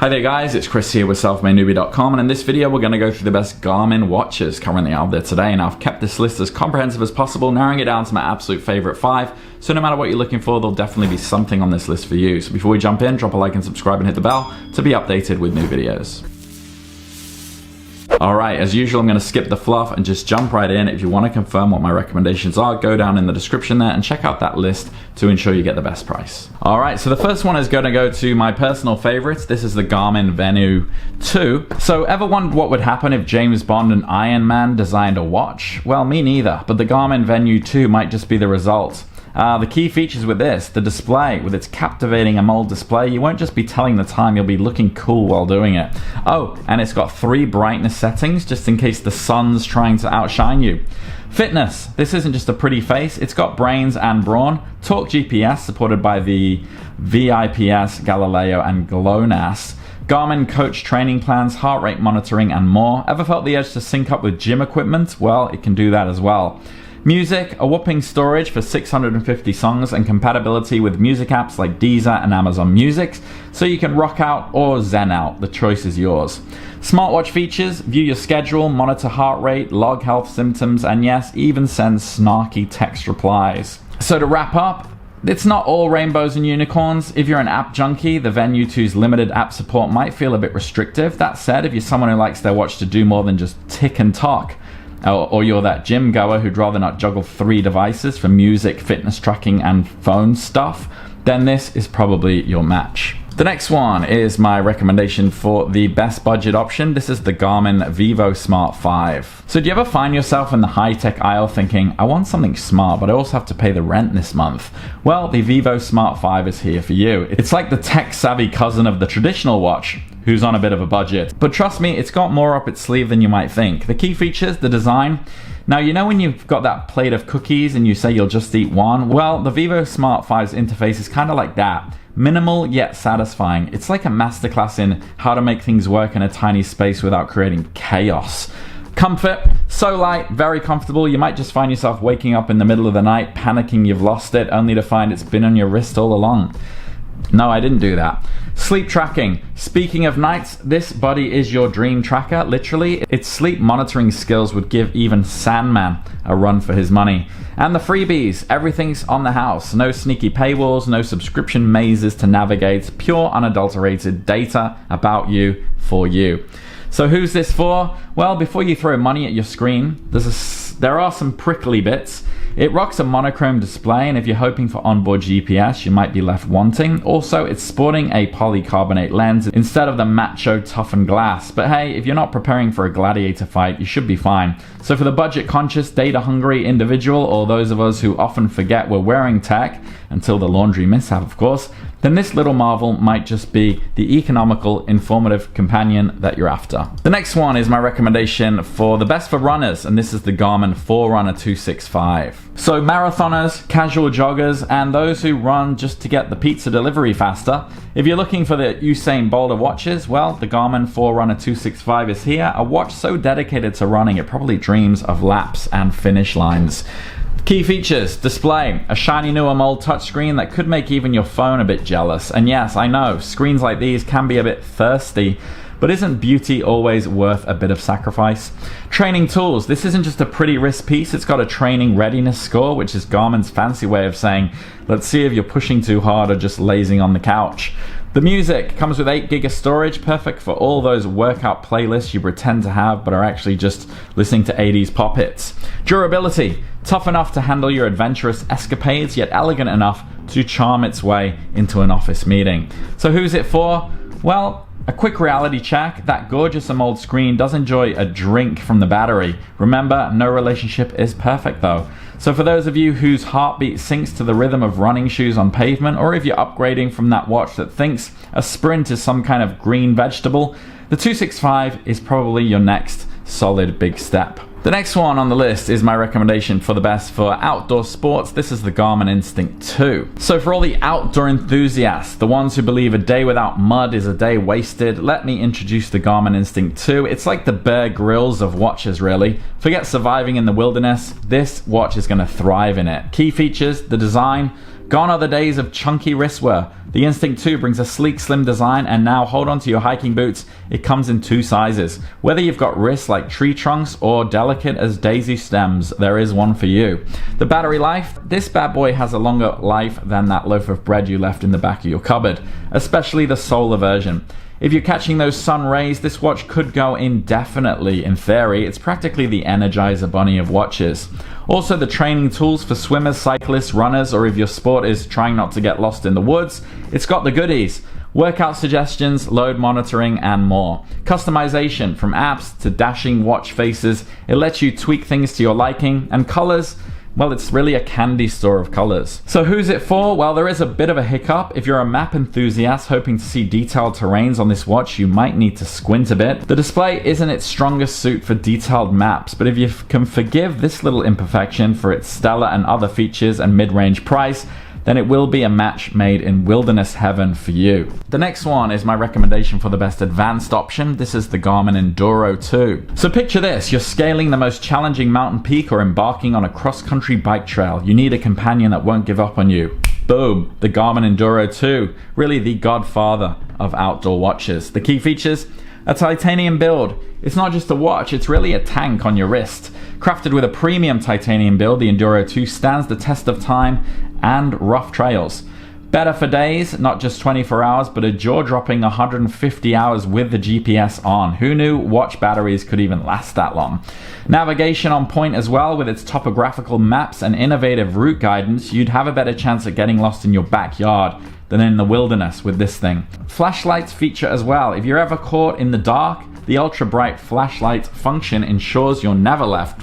Hi there guys, it's Chris here with selfmadenewbie.com, and in this video we're going to go through the best Garmin watches currently out there today. And I've kept this list as comprehensive as possible, narrowing it down to my absolute favorite 5. So no matter what you're looking for, there'll definitely be something on this list for you. So before we jump in, drop a like and subscribe and hit the bell to be updated with new videos. Alright, as usual I'm going to skip the fluff and just jump right in. If you want to confirm what my recommendations are, go down in the description there and check out that list to ensure you get the best price. Alright, so the first one is going to go to my personal favorites. This is the Garmin Venu 2. So ever wondered what would happen if James Bond and Iron Man designed a watch? Well, me neither, but the Garmin Venu 2 might just be the result. The key features with this, the display, with its captivating AMOLED display, you won't just be telling the time, you'll be looking cool while doing it. Oh, and it's got 3 brightness settings, just in case the sun's trying to outshine you. Fitness, this isn't just a pretty face, it's got brains and brawn. Talk GPS, supported by the VIPS, Galileo, and GLONASS. Garmin coach training plans, heart rate monitoring, and more. Ever felt the urge to sync up with gym equipment? Well, it can do that as well. Music, a whopping storage for 650 songs and compatibility with music apps like Deezer and Amazon Music, so you can rock out or zen out, the choice is yours. Smartwatch features, view your schedule, monitor heart rate, log health symptoms, and yes, even send snarky text replies. So to wrap up, it's not all rainbows and unicorns. If you're an app junkie, the Venu 2's limited app support might feel a bit restrictive. That said, if you're someone who likes their watch to do more than just tick and talk, or you're that gym goer who'd rather not juggle 3 devices for music, fitness tracking, and phone stuff, then this is probably your match. The next one is my recommendation for the best budget option. This is the Garmin Vivo Smart 5. So do you ever find yourself in the high-tech aisle thinking, I want something smart, but I also have to pay the rent this month? Well, the Vivo Smart 5 is here for you. It's like the tech-savvy cousin of the traditional watch, who's on a bit of a budget. But trust me, it's got more up its sleeve than you might think. The key features, the design. Now, you know when you've got that plate of cookies and you say you'll just eat one? Well, the Vivo Smart 5's interface is kind of like that. Minimal yet satisfying. It's like a masterclass in how to make things work in a tiny space without creating chaos. Comfort, so light, very comfortable. You might just find yourself waking up in the middle of the night, panicking you've lost it, only to find it's been on your wrist all along. No, I didn't do that. Sleep tracking. Speaking of nights, this buddy is your dream tracker, literally. Its sleep monitoring skills would give even Sandman a run for his money. And the freebies, everything's on the house. No sneaky paywalls, no subscription mazes to navigate, pure unadulterated data about you for you. So who's this for? Well, before you throw money at your screen, there are some prickly bits. It rocks a monochrome display, and if you're hoping for onboard GPS, you might be left wanting. Also, it's sporting a polycarbonate lens instead of the macho toughened glass. But hey, if you're not preparing for a gladiator fight, you should be fine. So for the budget-conscious, data-hungry individual, or those of us who often forget we're wearing tech, until the laundry mishap, of course, then this little marvel might just be the economical, informative companion that you're after. The next one is my recommendation for the best for runners, and this is the Garmin Forerunner 265. So marathoners, casual joggers, and those who run just to get the pizza delivery faster. If you're looking for the Usain Bolt of watches, well, the Garmin Forerunner 265 is here, a watch so dedicated to running it probably dreams of laps and finish lines. Key features, display, a shiny new AMOLED touchscreen that could make even your phone a bit jealous. And yes, I know, screens like these can be a bit thirsty, but isn't beauty always worth a bit of sacrifice? Training tools, this isn't just a pretty wrist piece, it's got a training readiness score, which is Garmin's fancy way of saying, let's see if you're pushing too hard or just lazing on the couch. The music comes with 8 GB of storage, perfect for all those workout playlists you pretend to have but are actually just listening to 80s pop hits. Durability, tough enough to handle your adventurous escapades, yet elegant enough to charm its way into an office meeting. So who's it for? Well, a quick reality check, that gorgeous AMOLED screen does enjoy a drink from the battery. Remember, no relationship is perfect though. So for those of you whose heartbeat syncs to the rhythm of running shoes on pavement, or if you're upgrading from that watch that thinks a sprint is some kind of green vegetable, the 265 is probably your next solid big step. The next one on the list is my recommendation for the best for outdoor sports. This is the Garmin Instinct 2. So for all the outdoor enthusiasts, the ones who believe a day without mud is a day wasted, let me introduce the Garmin Instinct 2. It's like the Bear Grylls of watches, really. Forget surviving in the wilderness, this watch is going to thrive in it. Key features, the design, Gone are the days of chunky wristwear. The Instinct 2 brings a sleek, slim design, and now hold on to your hiking boots. It comes in 2 sizes. Whether you've got wrists like tree trunks or delicate as daisy stems, there is one for you. The battery life? This bad boy has a longer life than that loaf of bread you left in the back of your cupboard, especially the solar version. If you're catching those sun rays, this watch could go indefinitely. In theory, it's practically the Energizer Bunny of watches. Also, the training tools for swimmers, cyclists, runners, or if your sport is trying not to get lost in the woods, it's got the goodies. Workout suggestions, load monitoring, and more. Customization, from apps to dashing watch faces, it lets you tweak things to your liking, and colors, well, it's really a candy store of colors. So who's it for? Well, there is a bit of a hiccup. If you're a map enthusiast hoping to see detailed terrains on this watch, you might need to squint a bit. The display isn't its strongest suit for detailed maps, but if you can forgive this little imperfection for its stellar and other features and mid-range price, then it will be a match made in wilderness heaven for you. The next one is my recommendation for the best advanced option. This is the Garmin Enduro 2. So picture this, you're scaling the most challenging mountain peak or embarking on a cross-country bike trail. You need a companion that won't give up on you. Boom, the Garmin Enduro 2, really the godfather of outdoor watches. The key features? A titanium build. It's not just a watch, it's really a tank on your wrist. Crafted with a premium titanium build, the Enduro 2 stands the test of time and rough trails. Better for days, not just 24 hours, but a jaw-dropping 150 hours with the GPS on. Who knew watch batteries could even last that long? Navigation on point as well, with its topographical maps and innovative route guidance. You'd have a better chance at getting lost in your backyard than in the wilderness with this thing. Flashlights feature as well. If you're ever caught in the dark, the ultra bright flashlight function ensures you're never left,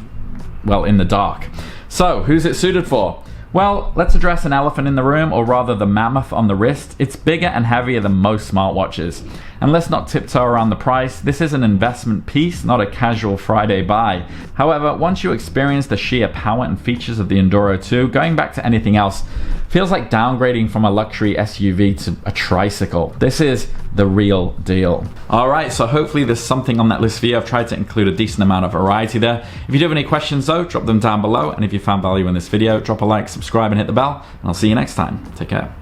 well, in the dark. So, who's it suited for? Well, let's address an elephant in the room, or rather the mammoth on the wrist. It's bigger and heavier than most smartwatches. And let's not tiptoe around the price. This is an investment piece, not a casual Friday buy. However, once you experience the sheer power and features of the Enduro 2, going back to anything else feels like downgrading from a luxury SUV to a tricycle. This is the real deal. Alright, so hopefully there's something on that list for you. I've tried to include a decent amount of variety there. If you do have any questions though, drop them down below. And if you found value in this video, drop a like, subscribe, and hit the bell. And I'll see you next time. Take care.